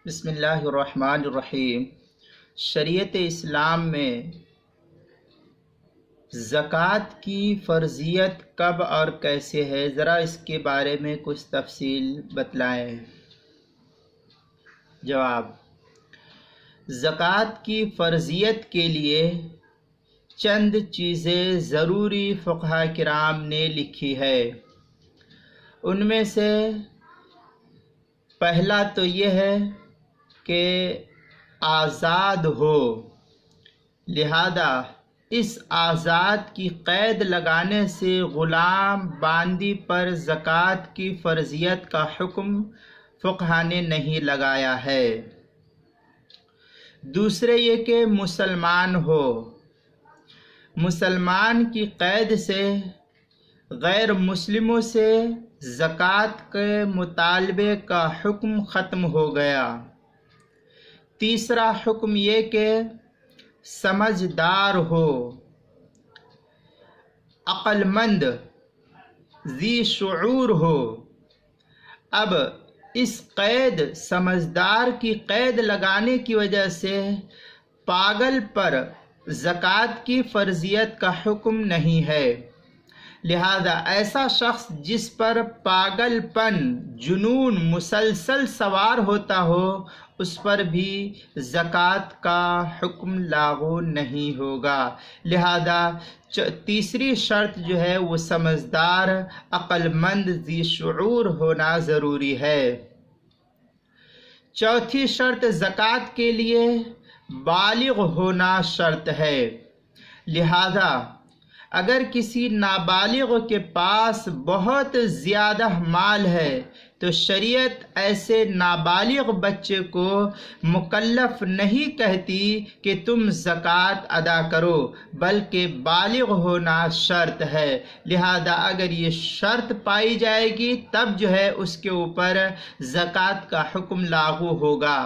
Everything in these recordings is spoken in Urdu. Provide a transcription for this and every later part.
بسم اللہ الرحمن الرحیم۔ شریعت اسلام میں زکوٰۃ کی فرضیت کب اور کیسے ہے، ذرا اس کے بارے میں کچھ تفصیل بتلائیں۔ جواب: زکوٰۃ کی فرضیت کے لیے چند چیزیں ضروری فقہاء کرام نے لکھی ہے۔ ان میں سے پہلا تو یہ ہے کہ آزاد ہو، لہذا اس آزاد کی قید لگانے سے غلام باندی پر زکوٰۃ کی فرضیت کا حکم فقہاء نے نہیں لگایا ہے۔ دوسرے یہ کہ مسلمان ہو، مسلمان کی قید سے غیر مسلموں سے زکوٰۃ کے مطالبے کا حکم ختم ہو گیا۔ تیسرا حکم یہ کہ سمجھدار ہو، عقل مند، ذی شعور ہو۔ اب اس قید، سمجھدار کی قید لگانے کی وجہ سے پاگل پر زکوٰۃ کی فرضیت کا حکم نہیں ہے، لہذا ایسا شخص جس پر پاگل پن، جنون مسلسل سوار ہوتا ہو، اس پر بھی زکوٰۃ کا حکم لاگو نہیں ہوگا۔ لہذا تیسری شرط جو ہے وہ سمجھدار، عقل مند، ذی شعور ہونا ضروری ہے۔ چوتھی شرط زکوٰۃ کے لیے بالغ ہونا شرط ہے، لہذا اگر کسی نابالغ کے پاس بہت زیادہ مال ہے تو شریعت ایسے نابالغ بچے کو مکلف نہیں کہتی کہ تم زکوٰۃ ادا کرو، بلکہ بالغ ہونا شرط ہے۔ لہذا اگر یہ شرط پائی جائے گی تب جو ہے اس کے اوپر زکوٰۃ کا حکم لاگو ہوگا۔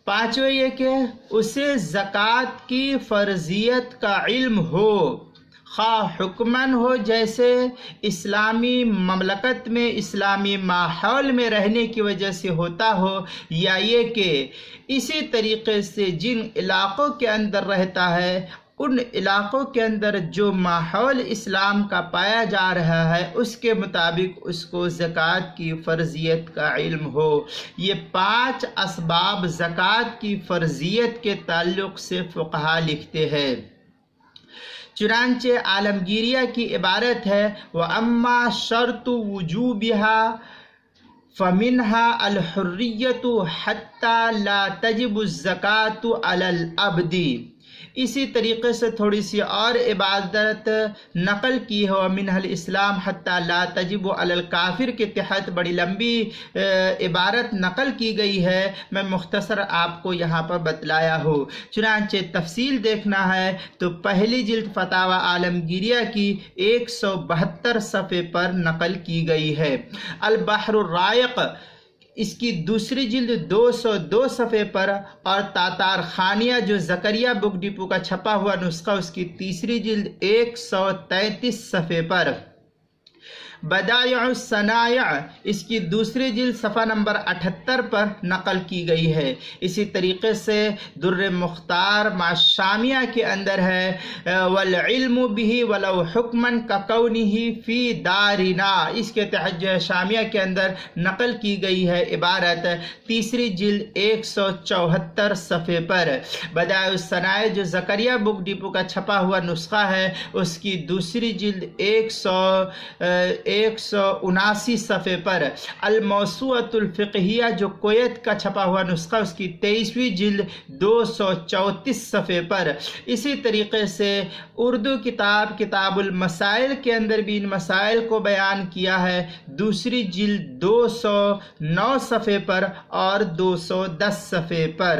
پانچویں یہ کہ اسے زکوٰۃ کی فرضیت کا علم ہو، خواہ حکمن ہو، جیسے اسلامی مملکت میں، اسلامی ماحول میں رہنے کی وجہ سے ہوتا ہو، یا یہ کہ اسی طریقے سے جن علاقوں کے اندر رہتا ہے ان علاقوں کے اندر جو ماحول اسلام کا پایا جا رہا ہے اس کے مطابق اس کو زکوٰۃ کی فرضیت کا علم ہو۔ یہ 5 اسباب زکوٰۃ کی فرضیت کے تعلق سے فقہاء لکھتے ہیں۔ چنانچہ عالمگیریہ کی عبارت ہے وَأَمَّا شَرْطُ وُجُوبِهَا فَمِنْهَا الْحُرِّيَّةُ حَتَّى لَا تَجِبُ الزَّكَاةُ عَلَى الْعَبْدِ۔ اسی طریقے سے تھوڑی سی اور عبادت نقل کی ہے وَمِنْهَا الْإِسْلَامُ حَتَّى لَا تَجِبُ عَلَى الْكَافِرِ کے تحت بڑی لمبی عبارت نقل کی گئی ہے، میں مختصر آپ کو یہاں پر بتلایا ہوں۔ چنانچہ تفصیل دیکھنا ہے تو پہلی جلد فتاوی عالمگیریہ کی 172 صفحے پر نقل کی گئی ہے۔ البحر الرائق اس کی دوسری جلد 202 صفحے پر، اور تاتار خانیہ جو زکریہ بک ڈپو کا چھپا ہوا نسخہ اس کی تیسری جلد 133 صفحے پر۔ بدائع الصنائع اس کی دوسری جلد صفحہ نمبر 78 پر نقل کی گئی ہے۔ اسی طریقے سے در مختار مع شامیہ کے اندر ہے والعلم به ولو حکما ککونہ فی دارنا، اس کے تحت جو ہے شامیہ کے اندر نقل کی گئی ہے عبارت، تیسری جلد 174 صفحے پر۔ بدائع الصنائع جو زکریہ بک ڈپو کا چھپا ہوا نسخہ ہے اس کی دوسری جلد 179 صفحے پر۔ الموسوعۃ الفقہیہ جو کویت کا چھپا ہوا نسخہ اس کی 23ویں جلد 234 صفحے پر۔ اسی طریقے سے اردو کتاب المسائل کے اندر بھی ان مسائل کو بیان کیا ہے، دوسری جلد 209 صفحے پر اور 210 صفحے پر۔